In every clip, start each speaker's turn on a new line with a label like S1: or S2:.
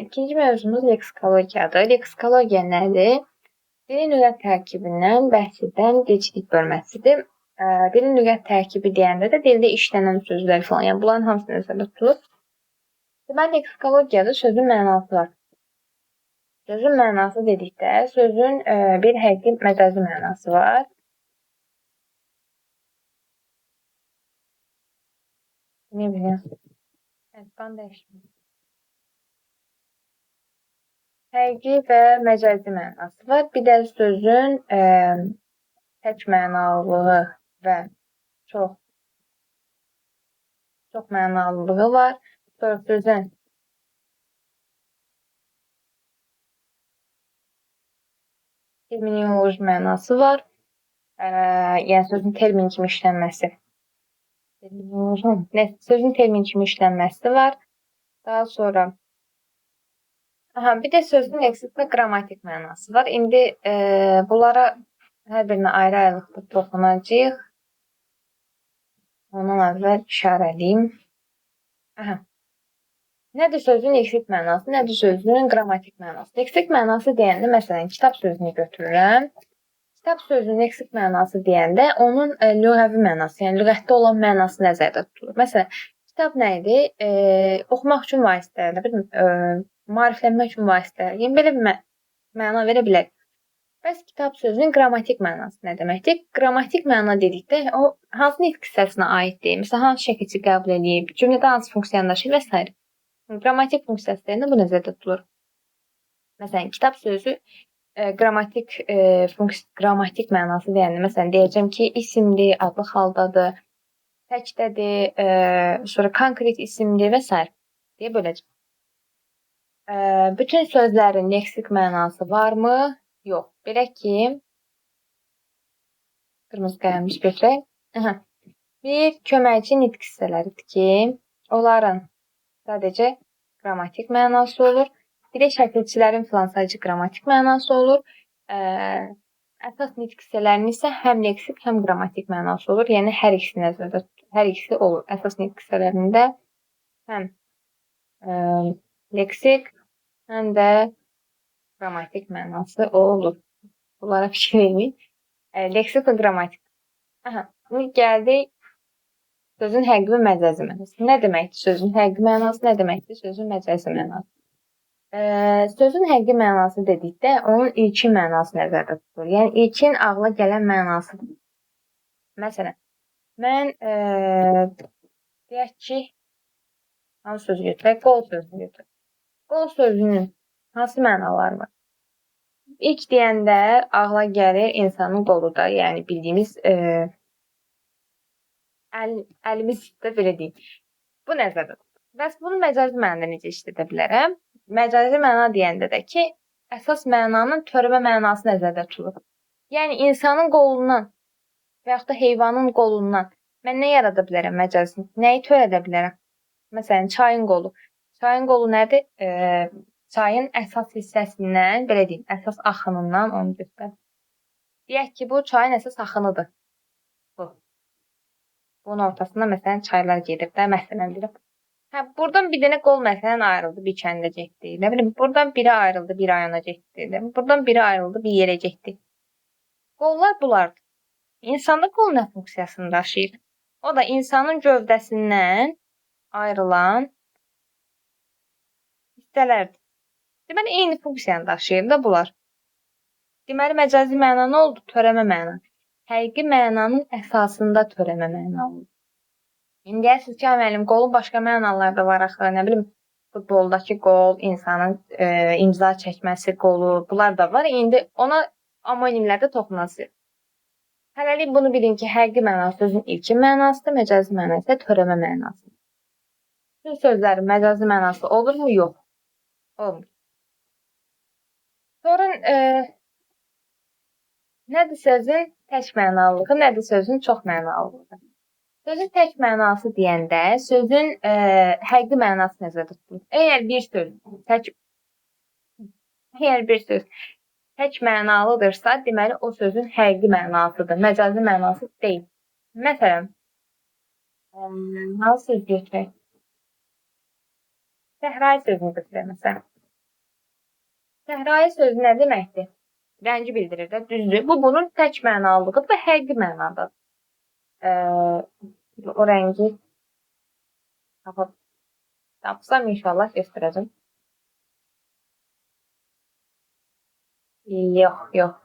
S1: İkinci mövzumuz leksikologiyadır. Leksikologiya nədir? Dilin lüğət tərkibindən bəhs edən dilçilik bölməsidir. Dilin lüğət tərkibi deyəndə də dildə işlənən sözlər falan, yəni bunların hamısını nəzərdə tutulur. Deməli, leksikologiyada sözün mənası var. Sözün mənası dedikdə, sözün bir həqiqi məcazi mənası var. Ne bileyim. Evet, ben dəyişdim. Həqiqi və məcazi mənası var. Bir də sözün tək mənalılığı və çox mənalılığı var. Sonra sözün terminoloji mənası var. Yəni sözün termin kimi işlənməsi. Sözün termin kimi işlənməsi var. Daha sonra bir də sözün leksik və qrammatik mənası var. İndi bunlara hər birinə ayrı-ayrılıqda toxunacağıq. Ondan əvvəl işarə edeyim. Nədir sözün leksik mənası, nədir sözün qrammatik mənası? Leksik mənası deyəndə, məsələn, kitab sözünü götürürəm. Kitab sözünün leksik mənası deyəndə, onun lüğəvi mənası, yəni lüğətdə olan mənası nəzərdə tutulur. Məsələn, kitab nə idi? Oxumaq üçün vasitə, nə bilim, maariflənmək üçün vasitə. Yəni, belə bir məna verə bilər. Bəs kitab sözünün qrammatik mənası nə deməkdir? Qrammatik məna dedikdə, o hansı nitq hissəsinə aiddir? Məsələn, hansı şəkilçi qəbul edib, cümlədə hansı funksiyanı daşıyır və s. Qrammatik funksiyasında bu nəzərdə tutulur. Məsələn, kitab sözü qrammatik mənası deyəndə, məsələn, deyəcəm ki, isimdir, adlı haldadır, təkdədir, sonra konkret isimdir və s. deyə böləcəm. Bütün sözlərin leksik mənası varmı? Yox. Belə ki, qırmızı qələmiş götürək. Bir köməkçi nitq hissələridir ki, onların sadəcə qrammatik mənası olur. Bir də şəkilçilərin filan sadəcə qrammatik mənası olur. Əsas nitq hissələrinin isə həm leksik, həm qrammatik mənası olur. Yəni, hər ikisi nəzərdə tutulur. Hər ikisi olur. Əsas nitq hissələrində həm leksik, həm də qrammatik mənası olur. Bunlara fikir verməyin. Leksik və qrammatik. Şimdi gəldik sözün həqiqi və məcazi mənası. Nə deməkdir sözün həqiqi mənası, nə deməkdir sözün məcazi mənası? Sözün həqiqi mənası dedikdə, onun ilkin mənası nəzərdə tutulur. Yəni, ilkin ağla gələn mənasıdır. Məsələn, mən deyək ki, hansı sözü götürək? Qol sözünü götürək. Qol sözünün hansı mənaları var? İlk deyəndə ağla gəlir insanın qolu da, yəni bildiyimiz əlimiz də belə deyim. Bu nəzərdə tutulur. Bəs bunu məcazi mənada necə işlədə bilərəm? Məcazi məna deyəndə də ki, əsas mənanın törəmə mənası nəzərdə tutulur. Yəni, insanın qolundan və yaxud da heyvanın qolundan mən nə yarada bilərəm məcazini? Nəyi törədə bilərəm? Məsələn, çayın qolu. Çayın qolu nədir? Çayın əsas hissəsindən, belə deyim, əsas axınından onu göstər. Deyək ki, bu çayın əsas axınıdır. Bu. Bunun ortasında, məsələn, çaylar gedir də, məsələn, deyirəm. Buradan bir dənə qol, məsələn, ayrıldı, bir kəndə getdi. Nə bilim, buradan biri ayrıldı, bir rayona getdi. Buradan biri ayrıldı, bir yerə getdi. Qollar bunlardır. İnsanda qol nə funksiyasını daşıyır? O da insanın gövdəsindən ayrılan hissələrdir. Deməli, eyni funksiyanı daşıyır da bunlar. Deməli, məcazi məna nə oldu? Törəmə məna. Həqiqi mənanın əsasında törəmə məna oldu. İndi deyərsiniz ki, müəllim, qolun başqa mənaları da var axı. Nə bilim, futboldakı qol, insanın imza çəkməsi qolu, bunlar da var. İndi ona amonimlərdə toxunacağıq. Hələlik bunu bilin ki, həqiqi məna sözün ilkin mənasıdır, məcazi məna isə törəmə mənasıdır. Bütün sözlərin məcazi mənası olurmu? Yox. Olmur. Sonra nədir sözün tək mənalılığı, nədir sözün çox mənalılığı? Sözün tək mənası deyəndə sözün həqiqi mənası nəzərdə tutulur. Əgər bir söz tək mənalıdırsa, deməli o sözün həqiqi mənasıdır, məcazi mənası deyil. Məsələn, hansı söz götürək? Səhrai sözünü götürək məsələn. Səhrai sözü nə deməkdir? Rəngi bildirir də, düzdür. Bu bunun tək mənalıdır və həqiqi mənadadır. O rəngi tapsam inşallah göstərəcəm. Yox, yox.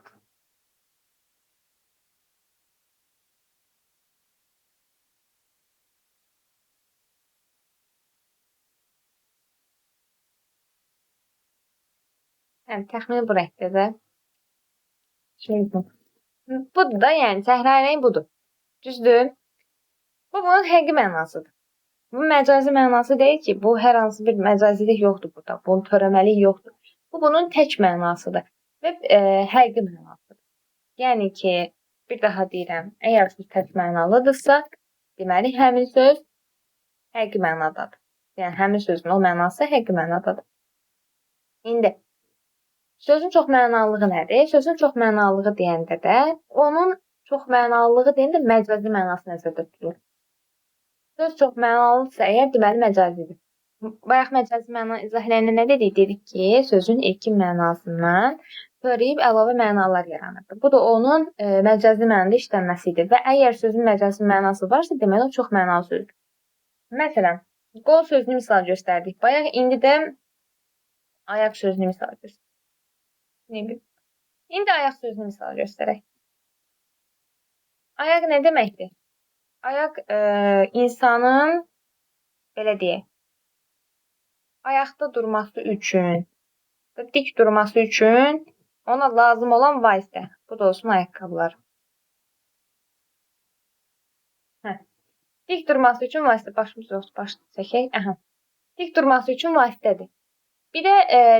S1: Yəni təxmini bu rəngdədir. Şimdi budur da, yəni səhrai rəng budur. Düzdür? Bu bunun həqiqi mənasıdır. Bu məcazi mənası deyil ki, bu hər hansı bir məcazilik yoxdur burada. Bunun törəməlik yoxdur. Bu bunun tək mənasıdır və həqiqi mənasıdır. Yəni ki, bir daha deyirəm, əgər söz tək mənalıdırsa, deməli həmin söz həqiqi mənadadır. Yəni həmin sözün o mənası həqiqi mənadadır. İndi sözün çoxmənalılığı nədir? Sözün çoxmənalılığı deyəndə də onun çoxmənalılığı deyəndə məcazi mənası nəzərdə tutulur. Söz çoxmənalıdırsa əgər deməli məcazidir. Bayaq məcazi məna izah edəndə nə dedik? Dedik ki, sözün ilkin mənasından törəyib əlavə mənalar yaranır. Bu da onun məcazi mənada işlənməsidir və əgər sözün məcazi mənası varsa, deməli o çoxmənalı sözdür. Məsələn, qol sözünü misal göstərdik. Bayaq indi də ayaq sözünü misal göstərdik. İndi ayaq sözünü misal göstərək. Ayaq nə deməkdir? Ayaq insanın, belə deyək, ayaqda durması üçün, dik durması üçün ona lazım olan vasitə. Bu da olsun ayaqqabılar. Dik durması üçün vasitə. Başımız yoxdur, başını çəkək. Dik durması üçün vasitədir. Bir də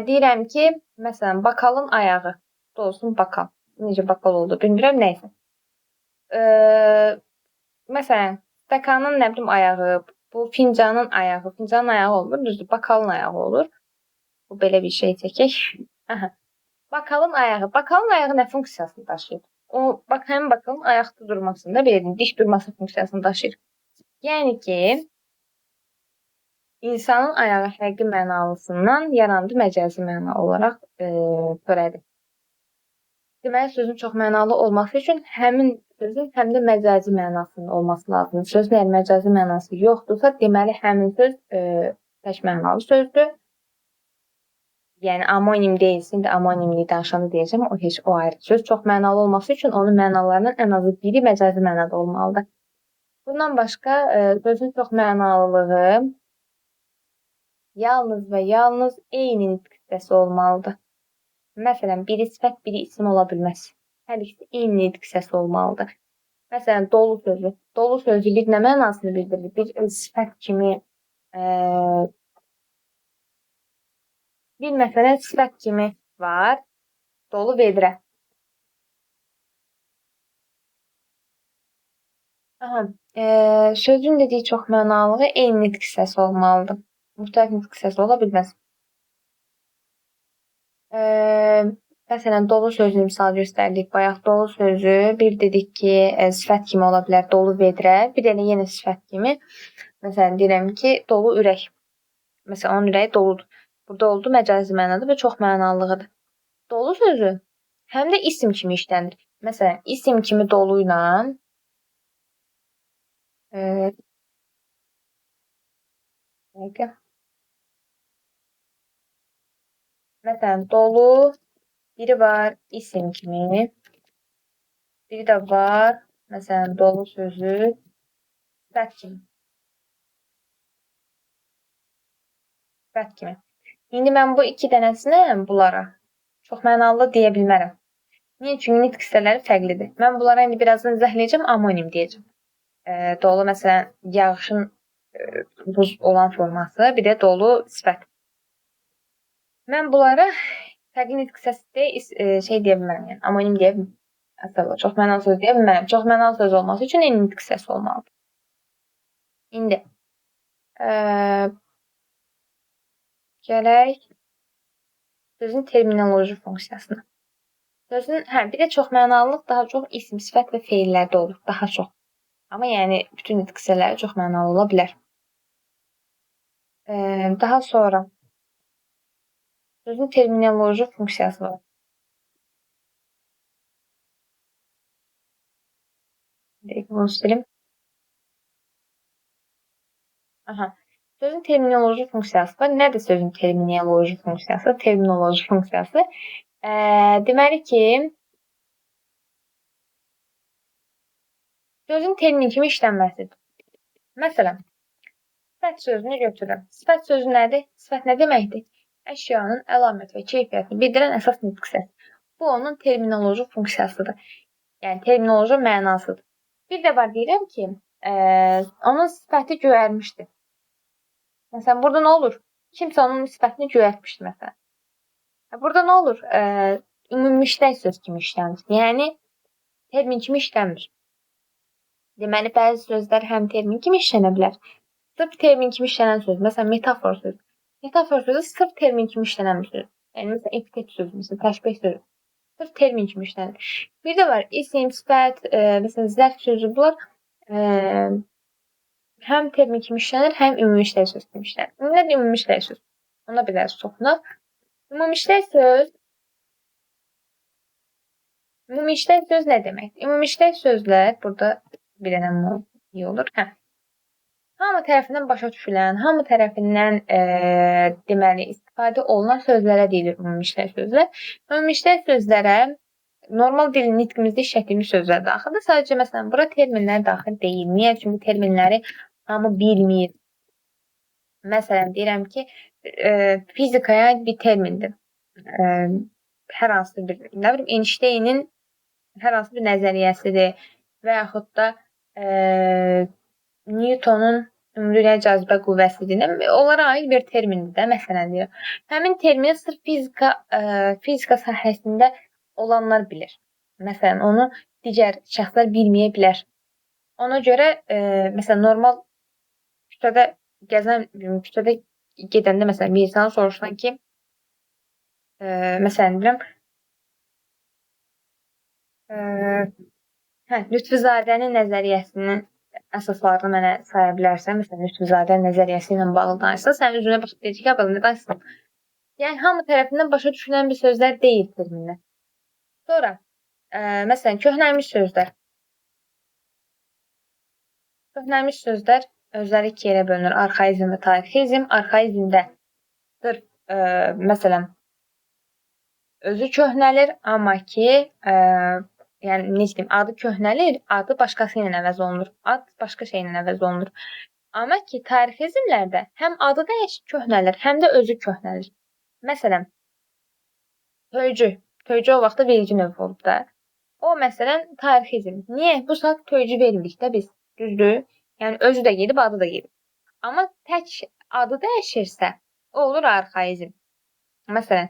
S1: deyirəm ki, məsələn, bakalın ayağı. Bu da olsun bakal. Necə bakal oldu bilmirəm, nəysə. Məsələn, stəkanın nə bilim ayağı, bu fincanın ayağı. Fincanın ayağı olmur, düzdür, bakalın ayağı olur. Bu belə bir şey çəkək. Bakalın ayağı. Bakalın ayağı nə funksiyasını daşıyır? O, həmin bakalın ayaqda durmasında belə dik durması funksiyasını daşıyır. Yəni ki, insanın ayağı həqiqi mənalısından yarandı məcazi məna olaraq törədi. Deməli, sözün çoxmənalı olması üçün həmin sözün həm də məcazi mənasının olması lazımdır. Sözün əgər məcazi mənası yoxdursa, deməli həmin söz tək mənalı sözdür. Yəni amonim deyilsin, indi amonimliyi danışanda deyəcəm, o heç o ayrı. Söz çoxmənalı olması üçün onun mənalarının ən azı biri məcazi mənada olmalıdır. Bundan başqa sözün çoxmənalılığı yalnız və yalnız eyni nitq hissəsi olmalıdır. Məsələn, biri sifət, biri isim ola bilməz. Hər ikisi eyni nitq hissəsi olmalıdır. Məsələn, dolu sözü. Dolu sözü bir nə mənasını bildirir? Bir sifət kimi bir məsələn sifət kimi var. Dolu vedrə. Sözün dediyi çoxmənalığı eyni nitq hissəsi olmalıdır. Müxtəlif nitq hissəsi ola bilməz. Məsələn, dolu sözünü misal göstərdik. Bayaq dolu sözü bir dedik ki, sifət kimi ola bilər, dolu vedrə. Bir də yenə sifət kimi. Məsələn, deyirəm ki, dolu ürək. Məsələn, onun ürəyi doludur. Burada oldu məcazi mənadır və çoxmənalılıqdır. Dolu sözü həm də isim kimi işlənir. Məsələn, isim kimi dolu ilə məsələn, dolu biri var isim kimi. Biri də var, məsələn, dolu sözü sifət kimi. Sifət kimi. İndi mən bu iki dənəsinə bunlara çoxmənalı deyə bilmərəm. Niyə? Çünki nitq hissələri fərqlidir. Mən bunlara indi birazdan izah edəcəm, amonim deyəcəm. Dolu, məsələn, yağışın buz olan forması, bir də dolu sifət. Mən bunlara fərqli nitq hissəsi şey deyə bilmərəm, yəni amonim deyə bilmərəm. Çoxmənalı söz deyə bilmərəm. Çoxmənalı söz olması üçün eyni nitq hissəsi olmalıdır. İndi gələk sözün terminoloji funksiyasına. Sözün, bir də çoxmənalılıq daha çox isim, sifət və feillərdə olur, daha çox. Amma yəni bütün nitq hissələri çoxmənalı ola bilər. Daha sonra Sözün terminoloji funksiyası var. Bunu sileyim. Aha. Sözün terminoloji funksiyası var. Nədir sözün terminoloji funksiyası? Terminoloji funksiyası. Deməli ki, sözün termin kimi işlənməsidir. Məsələn, sifət sözünü götürürəm. Sifət sözü nədir? Sifət nə deməkdir? Əşyanın əlamət və keyfiyyətini bildirən əsas nitq hissəsi. Bu onun terminoloji funksiyasıdır. Yəni terminoloji mənasıdır. Bir də var deyirəm ki, onun sifəti göyərmişdir. Məsələn, burada nə olur? Kimsə onun sifətini göyərtmişdir məsələn. Burada nə olur? Ümumilikdə söz kimi işlənir. Yəni termin kimi işlənmir. Deməli, bəzi sözlər həm termin kimi işlənə bilər. Sırf termin kimi işlənən söz. Məsələn, metafor sözü. Metafor sözü sırf termin kimi işlənən bir söz. Yəni, məsələn, epitet sözü, məsələn, təşbih sözü. Sırf termin kimi işlənir. Bir də var, isim, sifət, məsələn, zərf sözü, bunlar həm termin kimi işlənir, həm ümumilikdə söz kimi işlənir. Ümumiyyətlə, ümumilikdə söz. Ona biraz toxunaq. Ümumilikdə söz nə demək? Ümumilikdə sözlər, burada bir dənə iyi olur. Hamı tərəfindən başa düşülən, hamı tərəfindən deməli istifadə olunan sözlərə deyilir ümumilikdə sözlər. Ümumilikdə sözlərə normal dil nitqimizdə işlətdiyimiz sözlər daxildir. Sadəcə məsələn bura terminlər daxil deyil. Niyə? Çünki terminləri hamı bilmir. Məsələn deyirəm ki, fizikaya aid bir termindir. Hər hansı bir, nə bilim, Einstein'in hər hansı bir nəzəriyyəsidir və yaxud da Newtonun ümumdünya cazibə qüvvəsidir. Onlara aid bir termindir də, məsələn deyirəm. Həmin termini sırf fizika sahəsində olanlar bilir. Məsələn, onu digər şəxslər bilməyə bilər. Ona görə, məsələn, normal küçədə gedəndə, məsələn, bir insana soruşsan ki, məsələn deyirəm, Lütfuzadənin nəzəriyyəsinin əsaslarını mənə saya bilərsən. Məsələn, Lütfuzadənin nəzəriyyəsi ilə bağlı danışsa, sənin üzünə baxıb deyəcək ki, nə danışsan? Yəni, hamı tərəfindən başa düşülən bir sözlər deyil terminlər. Sonra, məsələn, köhnəlmiş sözlər. Köhnəlmiş sözlər özləri iki yerə bölünür. Arxaizm və tarixizm. Arxaizmdə sırf, məsələn, özü köhnəlir, amma ki, yəni necə deyim, adı köhnəlir, adı başqası ilə əvəz olunur. Ad başqa şey ilə əvəz olunur. Amma ki, tarixizmlərdə həm adı köhnəlir, həm də özü köhnəlir. Məsələn, töycü. Töycü o vaxtda vergi növü olub da. O, məsələn, tarixizm. Niyə? Bu saat töycü veririk də biz. Düzdür? Yəni, özü də gedib, adı da gedib. Amma tək adı dəyişirsə, o olur arxaizm. Məsələn,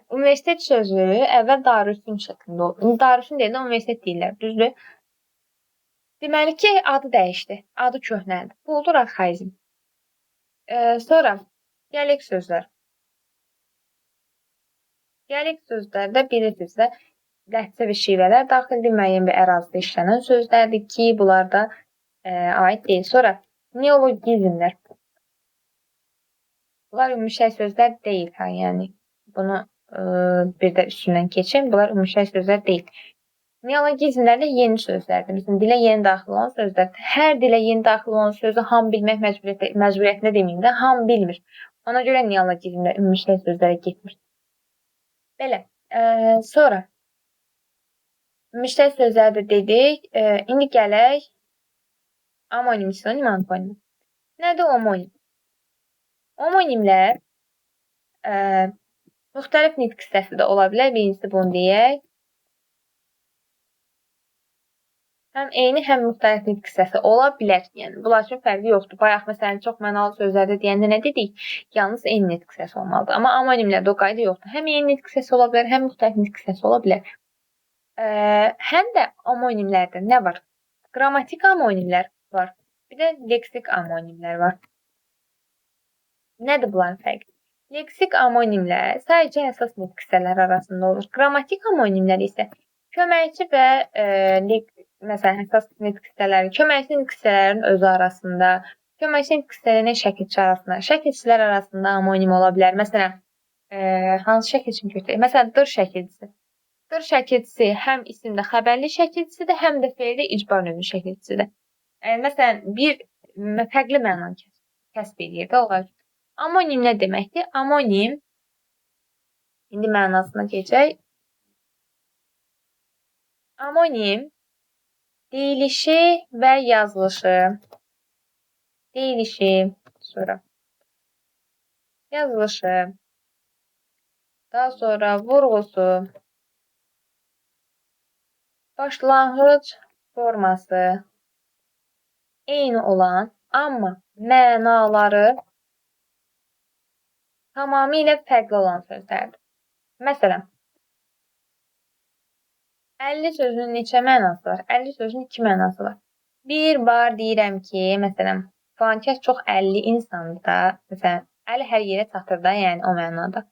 S1: universitet sözü əvvəl Darülfünun şəklində oldu. Darülfün deyəndə universitet deyirlər, düzdür? Deməli ki, adı dəyişdi. Adı köhnəldi. Bu olur arxaizm. Sonra dialekt sözlər. Dialekt sözlərdə bilirsinizsə, ləhcə və şivələr daxildir, müəyyən bir ərazidə işlənən sözlərdir ki, bunlar da aid deyil. Sonra neologizmlər. Bunlar ümumşəy sözlər deyil, yəni bunu bir də üstündən keçim. Bunlar ümumşəy sözlər deyil. Neologizmlər də yeni sözlərdir. Bizim dilə yeni daxil olan sözlərdir. Hər dilə yeni daxil olan sözü hamı bilmək məcburiyyətində deməyim də, hamı bilmir. Ona görə neologizmlər ümumşəy sözlərə getmir. Belə. Sonra ümumşəy sözlərdir dedik. İndi gələk amonim, sinonim, antonim. Nədir homonim? Homonimlər müxtəlif nitq hissəsi də ola bilər. Birincisi bunu deyək. Həm eyni, həm müxtəlif nitq hissəsi ola bilər. Yəni, bunlar üçün fərqi yoxdur. Bayaq, məsələn, çox mənalı sözlərdə deyəndə nə dedik? Yalnız eyni nitq hissəsi olmalıdır. Amma amonimlərdə o qayda yoxdur. Həm eyni nitq hissəsi ola bilər, həm müxtəlif nitq hissəsi ola bilər. Həm də amonimlərdə nə var? Qrammatik amonimlər var. Bir də leksik amonimlər var. Nədir bunların fərqi? Leksik amonimlər sadəcə əsas nitq hissələri arasında olur. Qrammatik amonimlər isə köməkçi və məsələn, əsas nitq hissələri, köməkçi nitq hissələrinin özü arasında, Köməkçi nitqsəlinin şəkilçi arasında. Şəkilçilər arasında amonim ola bilər. Məsələn, hansı şəkilçinin kökləri? Məsələn, dır şəkilçisi. Dır şəkilçisi həm isimdə xəbərli şəkilçisidir, həm də feildə icbar növü şəkilçisidir. Məsələn, bir fərqli məna kəsb edir də onlar. Amonim nə deməkdir? Amonim indi mənasına keçək. Amonim deyilişi və yazılışı. Deyilişi, sonra yazılışı, daha sonra vurğusu, başlanğıc forması eyni olan, amma mənaları tamamilə fərqli olan sözlərdir. Məsələn, 50 sözünün neçə mənası var? 50 sözün 2 mənası var. Bir bar deyirəm ki, məsələn, falan kəs çox 50 insandır da, məsələn, 50 hər yerə çatır da, yəni o mənada.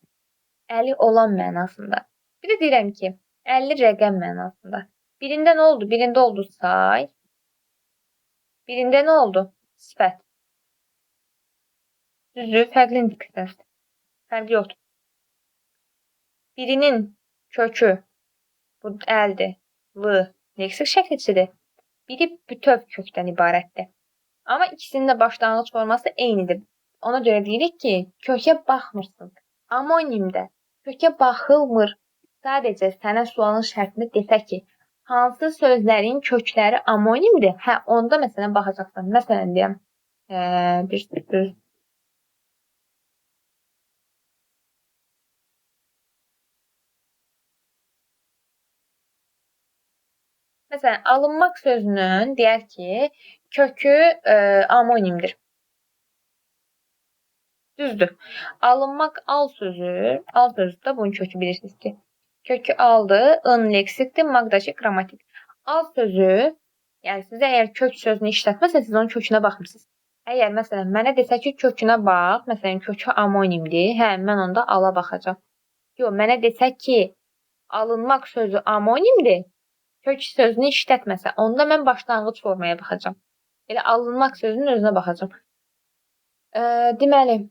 S1: 50 olan mənasında. Bir də deyirəm ki, 50 rəqəm mənasında. Birində nə oldu? Birində oldu say. Birində nə oldu? Sifət. Düzdür, fərqli nitqsəsdir. Fərqi yoxdur. Birinin kökü bu əldir, v, leksik şəkilçidir. Biri bütöv kökdən ibarətdir. Amma ikisinin də başlanğıc forması eynidir. Ona görə deyirik ki, kökə baxmırsın. Amonimdə kökə baxılmır. Sadəcə sənə sualın şərtində desə ki, hansı sözlərin kökləri amonimdir? Hə, onda məsələn baxacaqsan. Məsələn deyəm, bir söz. Məsələn, alınmaq sözünün deyək ki, kökü amonimdir. Düzdür. Alınmaq al sözü də bunun kökü bilirsiniz ki. Kökü aldı, ın leksikdir, maqdaşı qrammatik. Al sözü, yəni siz əgər kök sözünü işlətməsə, siz onun kökünə baxmırsınız. Əgər məsələn mənə desə ki, kökünə bax, məsələn kökü amonimdir, hə, mən onda ala baxacağam. Yox, mənə desə ki, alınmaq sözü amonimdir, kök sözünü işlətməsə, onda mən başlanğıc formaya baxacağam. Elə alınmaq sözünün özünə baxacağam. Deməli,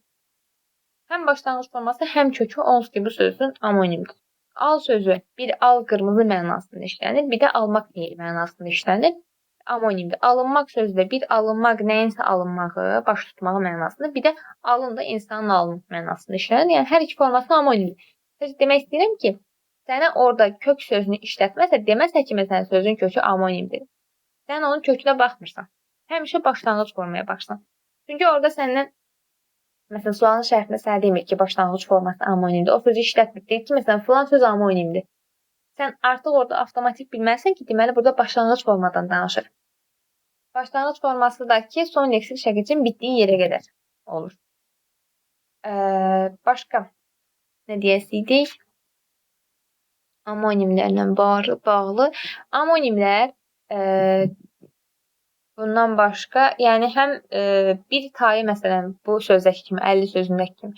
S1: həm başlanğıc forması, həm kökü onsuz ki bu sözün amonimdir. Al sözü bir al qırmızı mənasında işlənir, bir də almaq deyil mənasında işlənir. Amonimdir. Alınmaq sözü də bir alınmaq, nəyinsə alınmağı, baş tutmağı mənasında, bir də alın da insanın alınmaq mənasında işlənir. Yəni hər iki forması amonimdir. Demək istəyirəm ki, sənə orada kök sözünü işlətməsə, deməsə ki, məsələn sözün kökü amonimdir. Sən onun kökünə baxmırsan. Həmişə başlanğıc formaya baxsan. Çünki orada səndən məsələn, sualın şərtində sənə demir ki, başlanğıc forması amonimdir. O sözü işlətmir. Deyir ki, məsələn, filan söz amonimdir. Sən artıq orada avtomatik bilməlisən ki, deməli, burada başlanğıc formadan danışır. Başlanğıc forması da ki, son leksik şəkilçinin bitdiyi yerə qədər olur. Başqa nə deyəsiydik? Amonimlərlə bağlı. Amonimlər bundan başqa, yəni həm bir tayı məsələn bu sözdəki kimi, 50 sözündəki kimi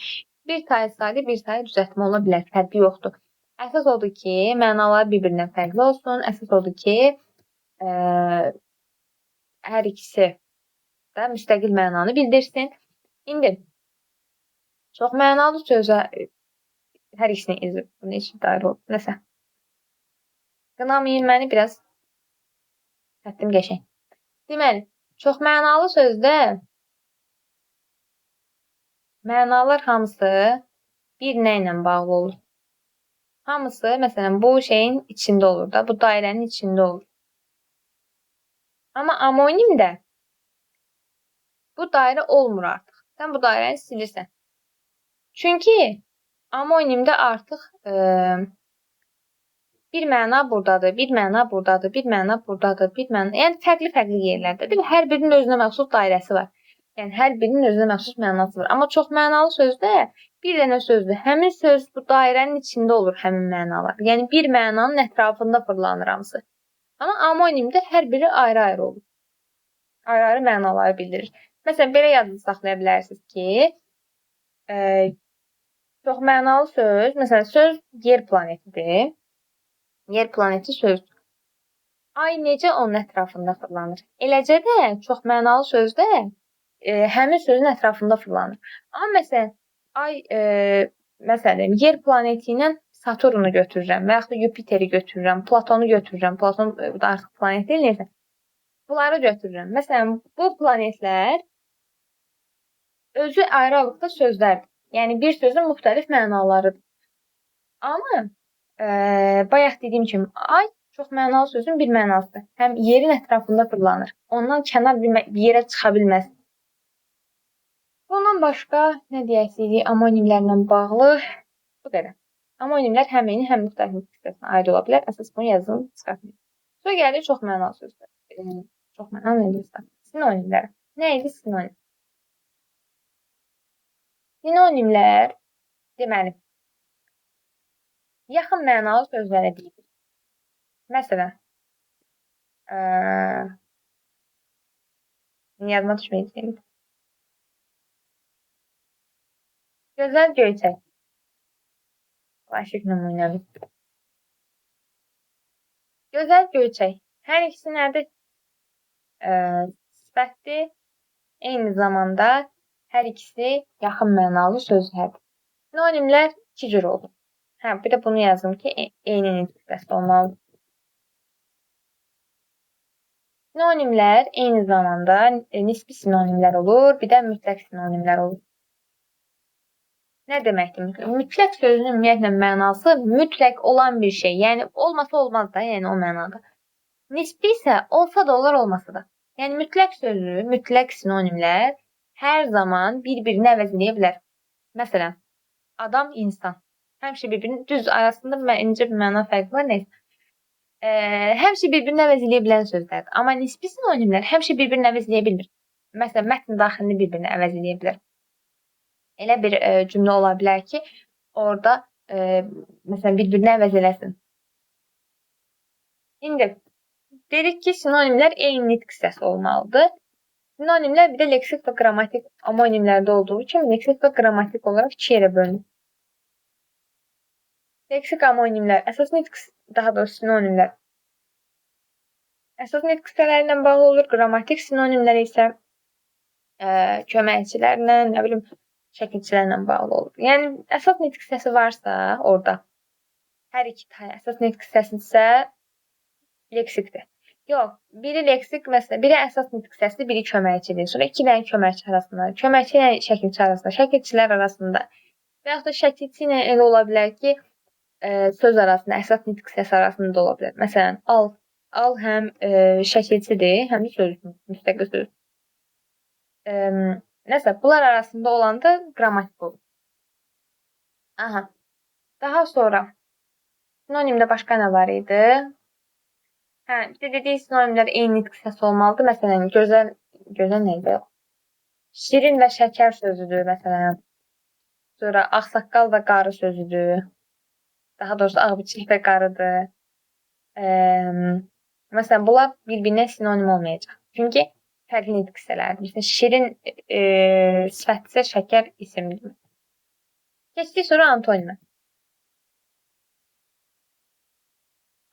S1: bir tayı saylı, bir tayı düzəltmə ola bilər, fərqi yoxdur. Əsas odur ki, mənalar bir-birindən fərqli olsun. Əsas odur ki, hər ikisi də müstəqil mənanı bildirsin. İndi çox mənalı sözə hər ikisini izləyib, bunun için dair olub. Nəsə. Qınamayın məni, biraz xəttim qəşəng. Deməli, çox mənalı sözdə mənalar hamısı bir nə ilə bağlı olur. Hamısı, məsələn, bu şeyin içində olur da, bu dairənin içində olur. Amma amonimdə bu dairə olmur artıq. Sən bu dairəni silirsən. Çünki amonimdə artıq bir məna buradadır, bir məna buradadır, bir məna buradadır, bir məna... Yəni, fərqli-fərqli yerlərdədir və hər birinin özünə məxsus dairəsi var. Yəni, hər birinin özünə məxsus mənası var. Amma çox mənalı sözdə bir dənə sözdür. Həmin söz bu dairənin içində olur, həmin mənalar. Yəni, bir mənanın ətrafında fırlanır hamısı. Amma amonimdə hər biri ayrı-ayrı olur. Ayrı-ayrı mənaları bildirir. Məsələn, belə yadınızda saxlaya bilərsiniz ki, çox mənalı söz, məsələn, söz yer planetidir. Yer planeti sözdür. Ay necə onun ətrafında fırlanır? Eləcə də çox mənalı sözdə həmin sözün ətrafında fırlanır. Amma məsələn, ay məsələn, yer planeti ilə Saturnu götürürəm və yaxud da Yupiteri götürürəm, Plutonu götürürəm. Pluton da artıq planet deyil, neysə. Bunları götürürəm. Məsələn, bu planetlər özü ayrı-ayrılıqda sözlərdir. Yəni bir sözün müxtəlif mənalarıdır. Amma bayaq dediyim kimi ay çox mənalı sözün bir mənasıdır. Həm yerin ətrafında fırlanır. Ondan kənar bir yerə çıxa bilməz. Bundan başqa nə deyəcəyik amonimlərlə bağlı? Bu qədər. Amonimlər həm eyni, həm müxtəlif hissəsinə aid ola bilər. Əsas bunu yazın çıxartmayın. Sonra gəlir çox mənalı sözlər. Çox mənalı nədir? Sinonimlər. Nə idi sinonim? Sinonimlər deməli yaxın mənalı sözlərə deyilir. Məsələn, yadıma düşməyəcək. Gözəl göyçək. Klasik nümunədir. Gözəl göyçək. Hər ikisi nədir? Sifətdir. Eyni zamanda hər ikisi yaxın mənalı sözlərdir. Sinonimlər iki cür olur. Bir də bunu yazdım ki, eyni nitqdə olmalıdır. Sinonimlər eyni zamanda nisbi sinonimlər olur, bir də mütləq sinonimlər olur. Nə deməkdir? Mütləq sözünün ümumiyyətlə mənası mütləq olan bir şey. Yəni olmasa olmaz da, yəni o mənada. Nisbi isə olsa da olar, olmasa da. Yəni mütləq sözü, mütləq sinonimlər hər zaman bir-birini əvəzləyə bilər. Məsələn, adam, insan. Həmişə bir-birini düz arasında incə bir məna fərqi var, neysə. Həmişə bir-birini əvəzləyə bilən sözlərdir. Amma nisbi sinonimlər həmişə bir-birini əvəzləyə bilmir. Məsələn, mətn daxilini bir-birini əvəzləyə bilər. Elə bir cümlə ola bilər ki, orada məsələn bir-birini əvəz eləsin. İndi dedik ki, sinonimlər eyni nitq hissəsi olmalıdır. Sinonimlər bir də leksik və qrammatik amonimlərdə olduğu kimi leksik və qrammatik olaraq iki yerə bölünür. Leksik amonimlər əsas nitq, daha doğrusu sinonimlər əsas nitq hissələri ilə bağlı olur. Qrammatik sinonimlər isə köməkçilərlə, nə bilim, şəkilçilərlə bağlı olur. Yəni, əsas nitq hissəsi varsa orada, hər iki tane əsas nitq hissəsinsə leksikdir. Yox, biri leksik, məsələn, biri əsas nitq hissəsidir, biri köməkçidir. Sonra iki dənə köməkçi arasında, köməkçi ilə şəkilçi arasında, şəkilçilər arasında və yaxud da şəkilçi ilə elə ola bilər ki, söz arasında, əsas nitq hissəsi arasında da ola bilər. Məsələn, al həm şəkilçidir, həm də sözdür, müstəqil sözdür. Nəsə, bunlar arasında olanda qrammatik olur. Daha sonra sinonimdə başqa nə var idi? Bir də dedik, sinonimlər eyni nitq hissəsi olmalıdır. Məsələn, gözəl neydi? Şirin və şəkər sözüdür, məsələn. Sonra ağsaqqal və qarı sözüdür. Daha doğrusu ağbiçək və qarıdır. Məsələn, bunlar bir-birinə sinonim olmayacaq. Çünki fərqli nitq hissələrdir. Məsələn, şirin sifətsə şəkər isimdir. Keçdik sonra antonimə.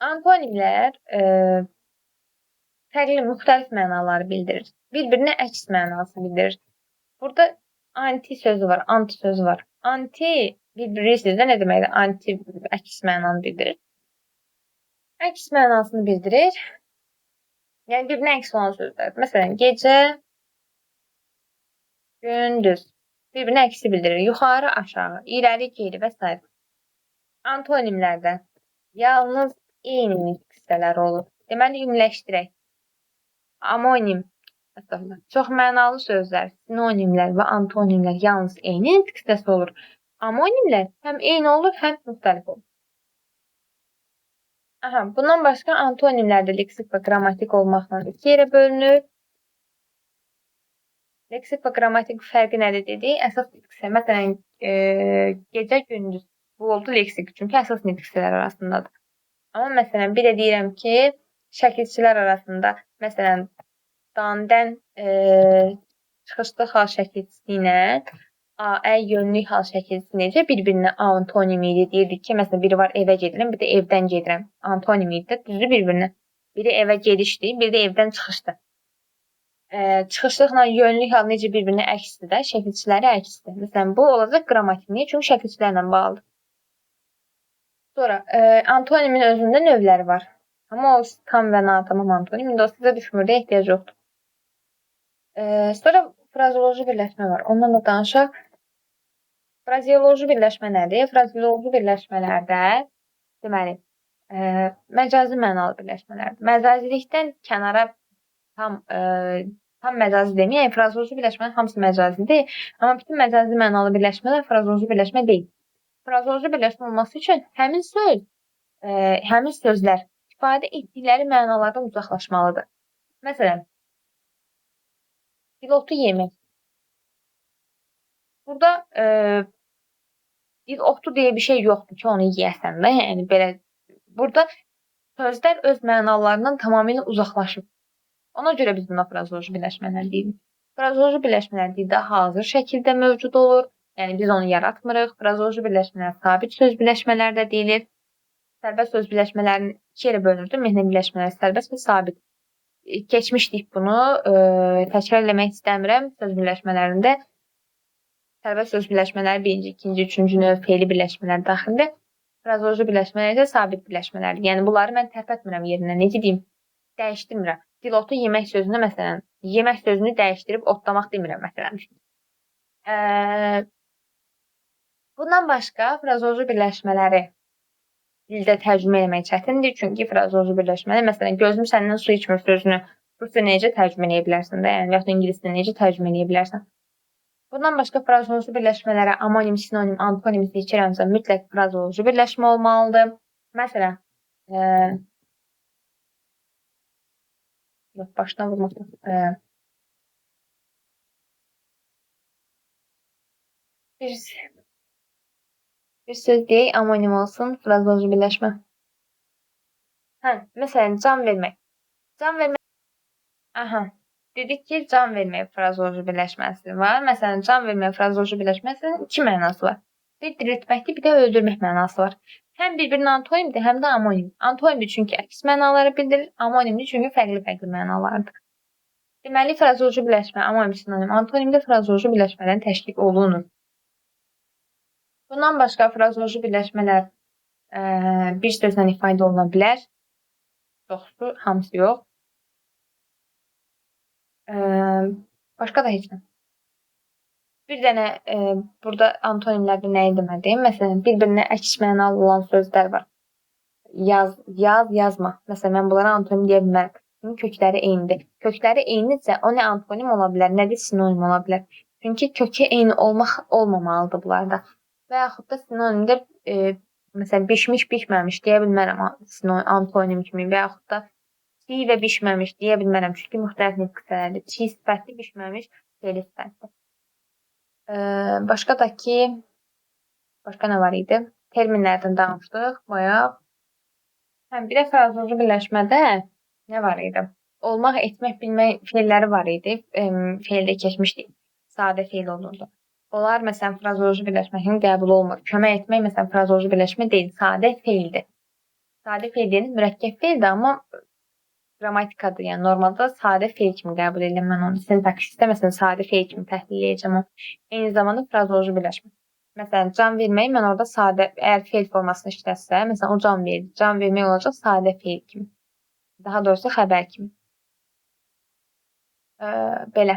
S1: Antonimlər fərqli, müxtəlif mənaları bildirir. Bir-birinə əks mənası bildirir. Burada anti sözü var, anti sözü var. Anti, bilirsiniz də nə deməkdir? Anti əks mənanı bildirir. Əks mənasını bildirir. Yəni bir-birinə əks olan sözlər. Məsələn, gecə, gündüz. Bir-birinə əksi bildirir. Yuxarı, aşağı, irəli, geri və s. Antonimlərdə yalnız eyni nitq hissələri olur. Deməli, ümumiləşdirək. Amonim, çox mənalı sözlər, sinonimlər və antonimlər yalnız eyni nitq hissəsi olur. Amonimlər həm eyni olur, həm müxtəlif olur. Bundan başqa antonimlərdə leksik və qrammatik olmaqla iki yerə bölünür. Leksik və qrammatik fərqi nədir dedik? Əsas nitq hissəsi. Məsələn, gecə, gündüz. Bu oldu leksik, çünki əsas nitq hissələri arasındadır. Amma məsələn, bir də deyirəm ki, şəkilçilər arasında, məsələn, dandən çıxışlı hal şəkilçisi ilə ə yönlük hal şəkilçisi necə bir-birinə antonimi idi? Deyirdik ki, məsələn, biri var evə gedirəm, bir də evdən gedirəm. Antonimi idi də düzdür bir-birinə. Biri evə gedişdir, biri də evdən çıxışdır. Çıxışlıqla yönlük hal necə bir-birini əksdir də, şəkilçiləri əksdir. Məsələn, bu olacaq qrammatik. Niyə? Çünki şəkilçilərlə bağlıdır. Sonra antonimin özündə növləri var. Amma o tam və natamam antonim. İndi o sizə düşmür də, ehtiyac yoxdur. Sonra frazeoloji birləşmə var. Ondan da danışaq. Frazeoloji birləşmə nədir? Frazeoloji birləşmələrdə deməli, məcazi mənalı birləşmələrdir. Məcazilikdən kənara tam məcazi deməyək, frazeoloji birləşmənin hamısı məcazidir. Amma bütün məcazi mənalı birləşmələr frazeoloji birləşmə deyil. Frazeoloji birləşmə olması üçün həmin sözlər ifadə etdikləri mənalardan uzaqlaşmalıdır. Məsələn, dilotu yemək. Burada dilotu deyə bir şey yoxdur ki, onu yeyəsən də. Yəni belə burada sözlər öz mənalarından tamamilə uzaqlaşıb. Ona görə biz buna frazeoloji birləşmələr deyirik. Frazeoloji birləşmələr dildə hazır şəkildə mövcud olur. Yəni biz onu yaratmırıq. Frazeoloji birləşmələr sabit söz birləşmələr də deyilir. Sərbəst söz birləşmələrini iki yerə bölünür. Mehni birləşmələr sərbəst və sabit. Keçmişdik bunu. Təkrar eləmək istəmirəm. Söz birləşmələrində sərbəst söz birləşmələri birinci, ikinci, üçüncü növ fe'li birləşmələr daxildir. Frazeoloji birləşmələr isə sabit birləşmələrdir. Yəni bunları mən tərpətmirəm yerindən. Necə deyim? Dəyişdirmirəm. Dilotu yemək sözünü məsələn, yemək sözünü dəyişdirib otlamaq demirəm məsələn. Bundan başqa frazeoloji birləşmələri dildə tərcümə etmək çətindir. Çünki frazeoloji birləşmələr, məsələn, gözüm səndən su içmir sözünü rusca necə tərcümə edə bilərsən də, yəni yaxud ingiliscə necə tərcümə edə bilərsən. Bundan başqa frazeoloji birləşmələrə amonim, sinonim, antonim seçirəmsə mütləq frazeoloji birləşmə olmalıdır. Məsələn, başdan vurmaq. Bir söz deyək, amonim olsun, frazeoloji birləşmə. Məsələn, can vermək. Can vermək. Dedik ki, can vermək frazeoloji birləşməsi var. Məsələn, can vermək frazeoloji birləşməsinin iki mənası var. Bir diriltməkdir, bir də öldürmək mənası var. Həm bir-birinin antonimdir, həm də amonim. Antonimdir çünki əks mənaları bildirir, amonimdir çünki fərqli mənalardır. Deməli, frazeoloji birləşmə, amonim, sinonim, antonimdə frazeoloji birləşmədən təşkil olunur. Bundan başqa frazeoloji birləşmələr bir sözlə ifadə oluna bilər. Çoxsu, hamısı yox. Başqa da heç nə. Bir dənə burada antonimlərdə nəyi demədim? Məsələn, bir-birinə əks mənalı olan sözlər var. Yaz, yazma. Məsələn, mən bunlara antonim deyə bilmərəm. Çünki kökləri eynidir. Kökləri eynidirsə, o nə antonim ola bilər, nə də sinonim ola bilər. Çünki kökü eyni olmamalıdır bunlarda. Və yaxud da sinonimdə məsələn, bişmiş, bişməmiş deyə bilmərəm antonim kimi və yaxud da çiğ və bişməmiş deyə bilmərəm. Çünki müxtəlif nitq sənədir. Çiğ sifətli, bişməmiş fe'li sifətli. Başqa da ki, başqa nə var idi? Terminlərdən danışdıq bayaq. Bir də frazeoloji birləşmədə nə var idi? Olmaq, etmək, bilmək fe'lləri var idi. Fe'ldə keçmişdik. Sadə fe'l olurdu. Onlar məsələn frazeoloji birləşmənin qəbul olmur. Kömək etmək məsələn frazeoloji birləşmə deyil, sadə fe'ldir. Sadə fe'l deyil, mürəkkəb fe'ldir, amma qrammatikadır. Yəni normalda sadə fe'l kimi qəbul edirəm mən onu. Sintaksisdə məsələn sadə fe'l kimi təhlil edəcəm onu. Eyni zamanda frazeoloji birləşmə. Məsələn, can vermək mən orada sadə, əgər fe'l formasını işlətsə, məsələn o can verir. Can vermək olacaq sadə fe'l kimi. Daha doğrusu xəbər kimi. Belə.